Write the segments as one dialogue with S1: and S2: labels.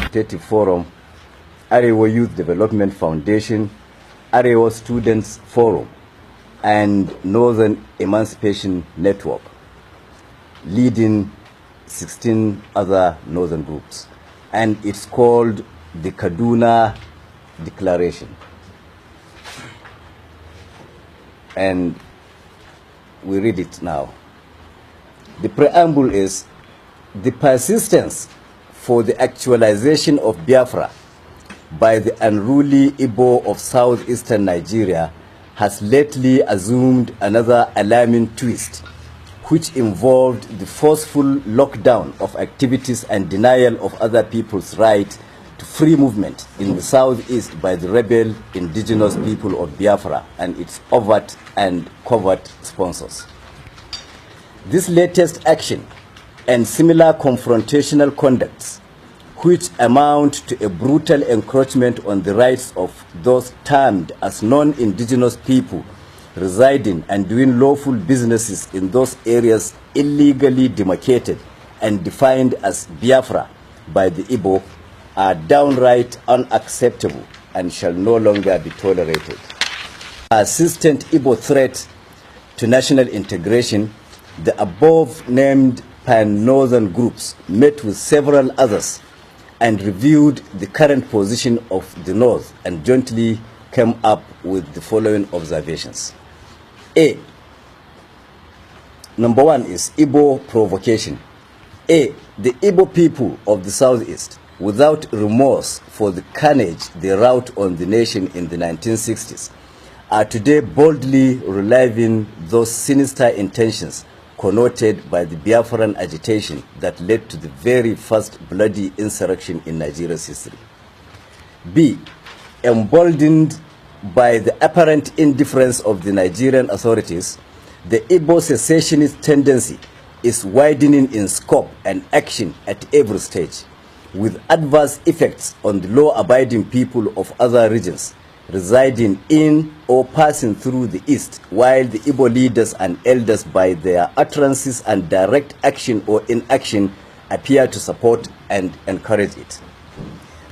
S1: Consultative Forum, Arewa Youth Development Foundation, Arewa Students Forum, and Northern Emancipation Network, leading 16 other northern groups. And it's called the Kaduna Declaration. And we read it now. The preamble is: the persistence for the actualization of Biafra by the unruly Igbo of southeastern Nigeria has lately assumed another alarming twist, which involved the forceful lockdown of activities and denial of other people's right to free movement in the southeast by the rebel indigenous people of Biafra and its overt and covert sponsors. This latest action and similar confrontational conducts, which amount to a brutal encroachment on the rights of those termed as non-indigenous people residing and doing lawful businesses in those areas illegally demarcated and defined as Biafra by the Igbo, are downright unacceptable and shall no longer be tolerated. Persistent Igbo threat to national integration, the above-named pan-northern groups met with several others and reviewed the current position of the North and jointly came up with the following observations. A. Number one is Igbo provocation. A. The Igbo people of the Southeast, without remorse for the carnage they wrought on the nation in the 1960s, are today boldly reliving those sinister intentions connoted by the Biafran agitation that led to the very first bloody insurrection in Nigeria's history. B. Emboldened by the apparent indifference of the Nigerian authorities, the Igbo secessionist tendency is widening in scope and action at every stage, with adverse effects on the law-abiding people of other regions residing in or passing through the East, while the Igbo leaders and elders, by their utterances and direct action or inaction, appear to support and encourage it.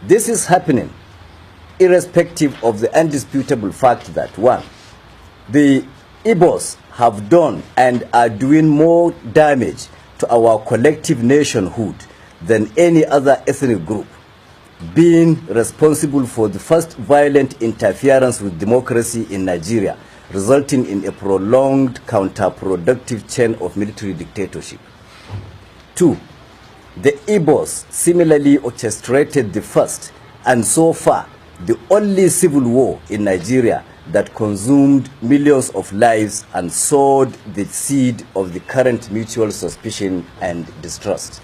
S1: This is happening irrespective of the undisputable fact that, one, the Igbos have done and are doing more damage to our collective nationhood than any other ethnic group, being responsible for the first violent interference with democracy in Nigeria, resulting in a prolonged counterproductive chain of military dictatorship. Two, the Igbos similarly orchestrated the first and so far the only civil war in Nigeria that consumed millions of lives and sowed the seed of the current mutual suspicion and distrust.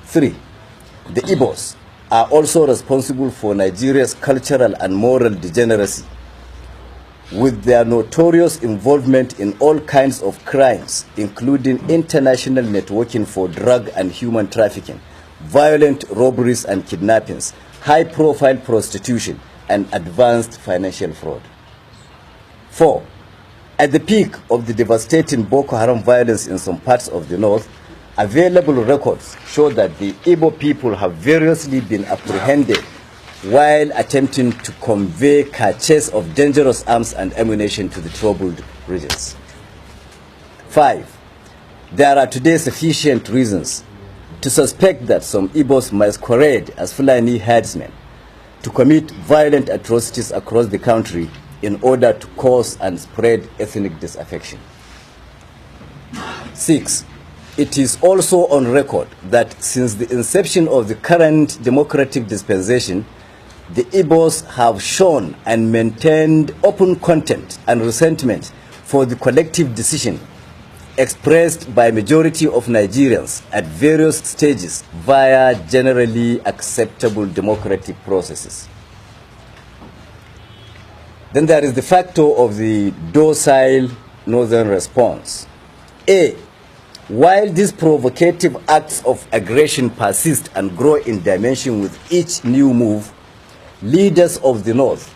S1: Three, the Igbos are also responsible for Nigeria's cultural and moral degeneracy, with their notorious involvement in all kinds of crimes, including international networking for drug and human trafficking, violent robberies and kidnappings, high-profile prostitution, and advanced financial fraud. 4. At the peak of the devastating Boko Haram violence in some parts of the north, available records show that the Igbo people have variously been apprehended while attempting to convey caches of dangerous arms and ammunition to the troubled regions. 5. There are today sufficient reasons to suspect that some Igbos masquerade as Fulani herdsmen to commit violent atrocities across the country in order to cause and spread ethnic disaffection. 6. It is also on record that since the inception of the current democratic dispensation, the Igbos have shown and maintained open contempt and resentment for the collective decision expressed by majority of Nigerians at various stages via generally acceptable democratic processes. Then there is the factor of the docile northern response. A. While these provocative acts of aggression persist and grow in dimension with each new move, leaders of the North,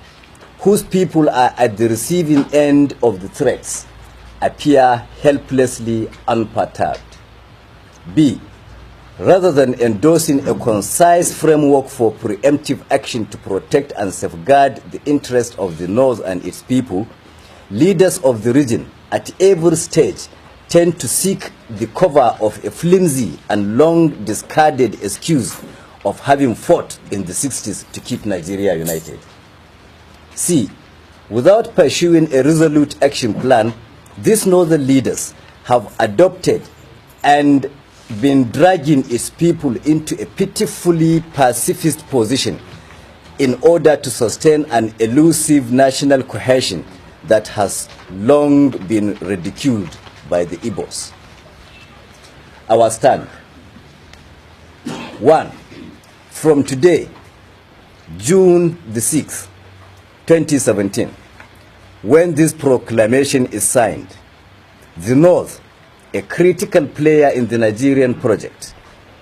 S1: whose people are at the receiving end of the threats, appear helplessly unperturbed. B. rather than endorsing a concise framework for preemptive action to protect and safeguard the interests of the North and its people, leaders of the region at every stage tend to seek the cover of a flimsy and long discarded excuse of having fought in the 60s to keep Nigeria united. C. Without pursuing a resolute action plan, these northern leaders have adopted and been dragging its people into a pitifully pacifist position in order to sustain an elusive national cohesion that has long been ridiculed by the Igbos. Our stand. 1. From today, June the 6th, 2017, when this proclamation is signed, the North, a critical player in the Nigerian project,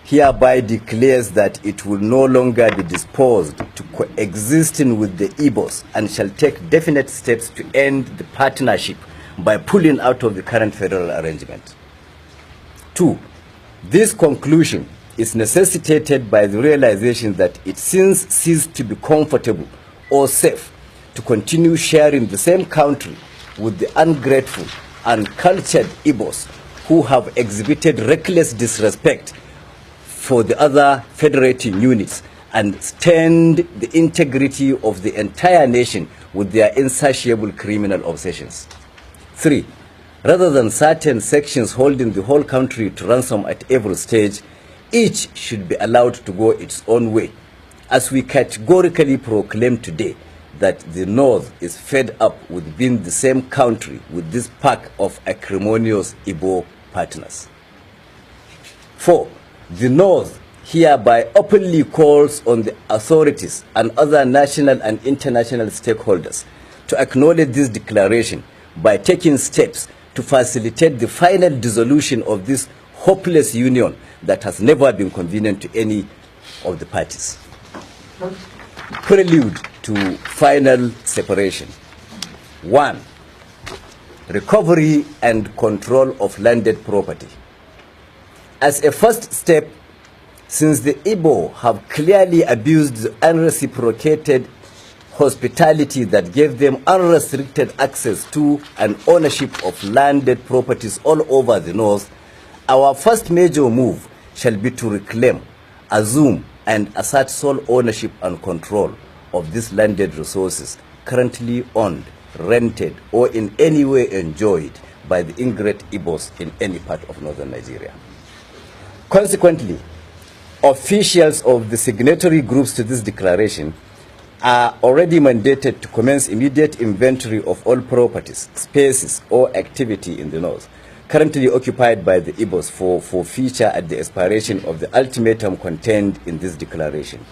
S1: hereby declares that it will no longer be disposed to coexisting with the Igbos and shall take definite steps to end the partnership by pulling out of the current federal arrangement. 2. This conclusion is necessitated by the realization that it since ceased to be comfortable or safe to continue sharing the same country with the ungrateful and cultured Igbos who have exhibited reckless disrespect for the other federating units and stained the integrity of the entire nation with their insatiable criminal obsessions. 3. Rather than certain sections holding the whole country to ransom at every stage, each should be allowed to go its own way, as we categorically proclaim today that the North is fed up with being the same country with this pack of acrimonious Igbo partners. 4. The North hereby openly calls on the authorities and other national and international stakeholders to acknowledge this declaration by taking steps to facilitate the final dissolution of this hopeless union that has never been convenient to any of the parties. Prelude to final separation. 1. Recovery and control of landed property. As a first step, since the Igbo have clearly abused the unreciprocated hospitality that gave them unrestricted access to and ownership of landed properties all over the North, our first major move shall be to reclaim, assume, and assert sole ownership and control of these landed resources currently owned, rented, or in any way enjoyed by the ingrate Igbos in any part of northern Nigeria. Consequently, officials of the signatory groups to this declaration are already mandated to commence immediate inventory of all properties, spaces, or activity in the North currently occupied by the Igbos for forfeiture at the expiration of the ultimatum contained in this declaration.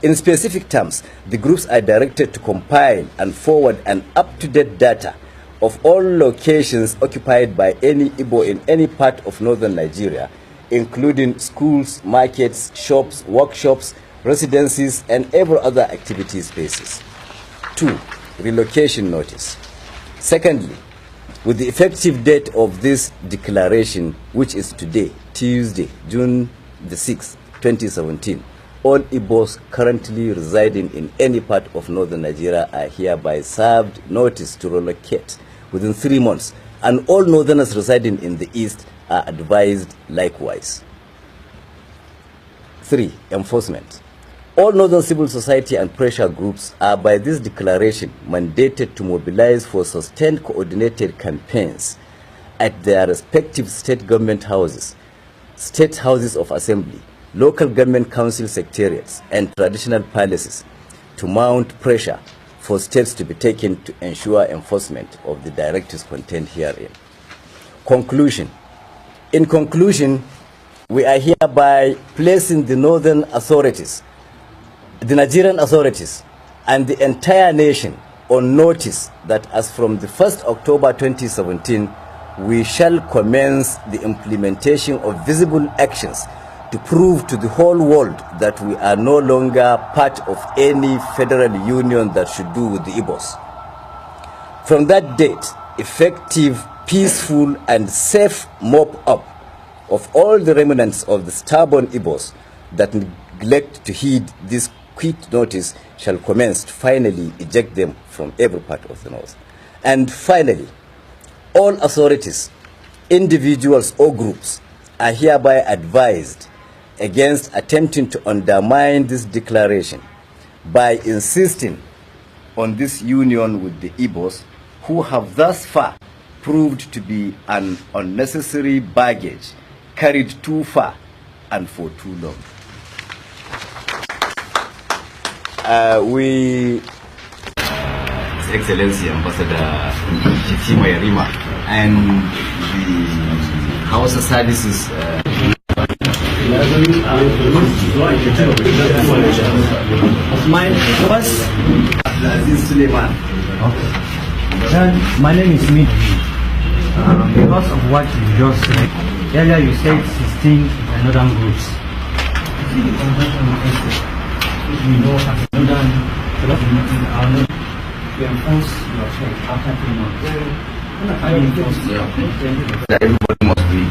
S1: In specific terms, the groups are directed to compile and forward an up-to-date data of all locations occupied by any Igbo in any part of northern Nigeria, including schools, markets, shops, workshops, residencies, and every other activity spaces. 2. Relocation notice. Secondly, with the effective date of this declaration, which is today, Tuesday, June the 6th, 2017, all Igbos currently residing in any part of northern Nigeria are hereby served notice to relocate within 3 months, and all northerners residing in the east are advised likewise. 3. Enforcement. All northern civil society and pressure groups are by this declaration mandated to mobilize for sustained coordinated campaigns at their respective state government houses, state houses of assembly, local government council secretariats, and traditional palaces to mount pressure for steps to be taken to ensure enforcement of the directives contained herein. Conclusion. In conclusion, we are hereby placing the northern authorities, the Nigerian authorities, and the entire nation on notice that as from the 1st October 2017, we shall commence the implementation of visible actions to prove to the whole world that we are no longer part of any federal union that should do with the Igbos. From that date, effective, peaceful, and safe mop-up of all the remnants of the stubborn Igbos that neglect to heed this quick notice shall commence to finally eject them from every part of the north. And finally, all authorities, individuals or groups are hereby advised against attempting to undermine this declaration by insisting on this union with the Igbos, who have thus far proved to be an unnecessary baggage carried too far and for too long. His Excellency Ambassador Chitima Yarima and the House of Services
S2: my first
S1: Suleiman.
S2: My name is Mid. Because of what you just said, earlier you said 16 northern groups. We know as northern to enforce your faith after 3 months.
S3: Everybody must be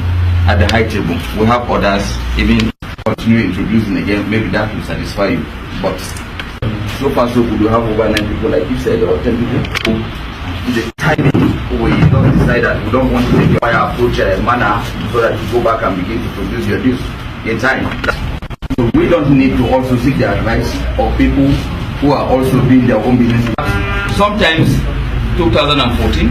S3: at the high table. We have others, even continue introducing again, maybe that will satisfy you. But so far so good, we have over 9 people, like you said, or 10 people. The timing, we don't decide that we don't want to take your approach manner so that you go back and begin to produce your news in time. So we don't need to also seek the advice of people who are also doing their own business. Sometimes, 2014,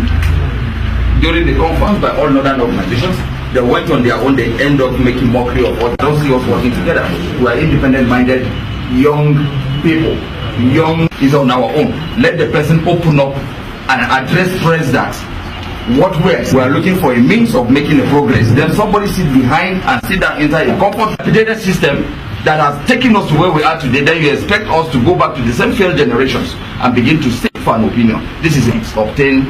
S3: during the conference by all northern organizations, they went on their own, they end up making mockery of what. Don't see us working together. We are independent-minded, young people. Young is on our own. Let the person open up and address friends that what we are looking for a means of making a progress. Then somebody sit behind and sit down inside a complicated system that has taken us to where we are today. Then you expect us to go back to the same failed generations and begin to seek for an opinion. This is obtained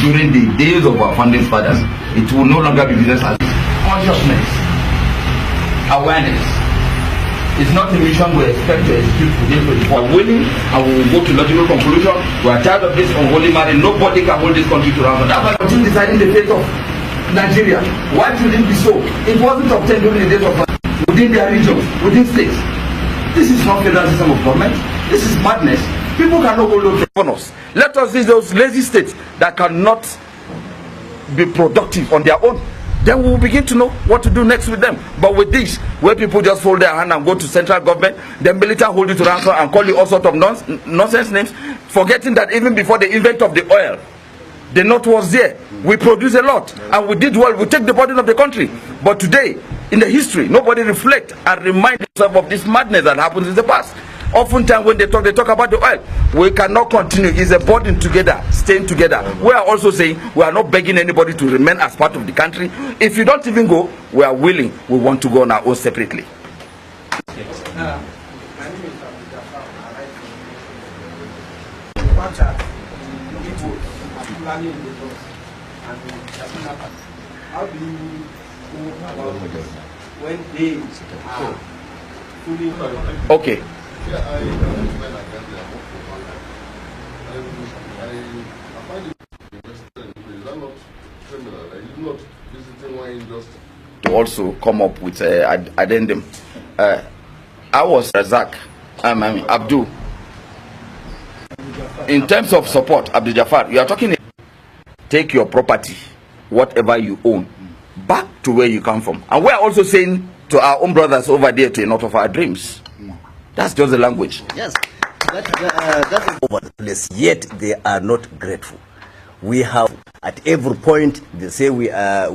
S3: during the days of our founding fathers. It will no longer be business as consciousness, awareness. It's not a mission we expect to execute today. We are willing and we will go to logical conclusion. We are tired of this unholy marriage. Nobody can hold this country to ransom. That's why we continue deciding the fate of Nigeria. Why should it be so? It wasn't obtained during the days of within their regions, within states. This is not federal system of government. This is madness. People cannot hold those governors. Let us see those lazy states that cannot be productive on their own. Then we will begin to know what to do next with them. But with this, where people just fold their hand and go to central government, then military hold you to ransom and call you all sorts of nonsense names, forgetting that even before the invent of the oil, the North was there. We produced a lot and we did well. We take the burden of the country. But today, in the history, nobody reflect and remind themselves of this madness that happened in the past. Oftentimes when they talk about the oil. We cannot continue. It's a burden together, staying together. We are also saying we are not begging anybody to remain as part of the country. If you don't even go, we are willing. We want to go on our own separately.
S4: How do you go about when they are fully
S3: okay.
S5: Yeah, I understand I find it interesting. Is that not criminal? Are you not visiting one injustice?
S3: To also come up with an addendum. I was Razak, Abdul. In terms of support, Abdul Jafar, you are talking, take your property, whatever you own, back to where you come from. And we are also saying to our own brothers over there to not of our dreams. That's just the language.
S1: Yes, that is over the place. Yet they are not grateful. We have at every point they say we are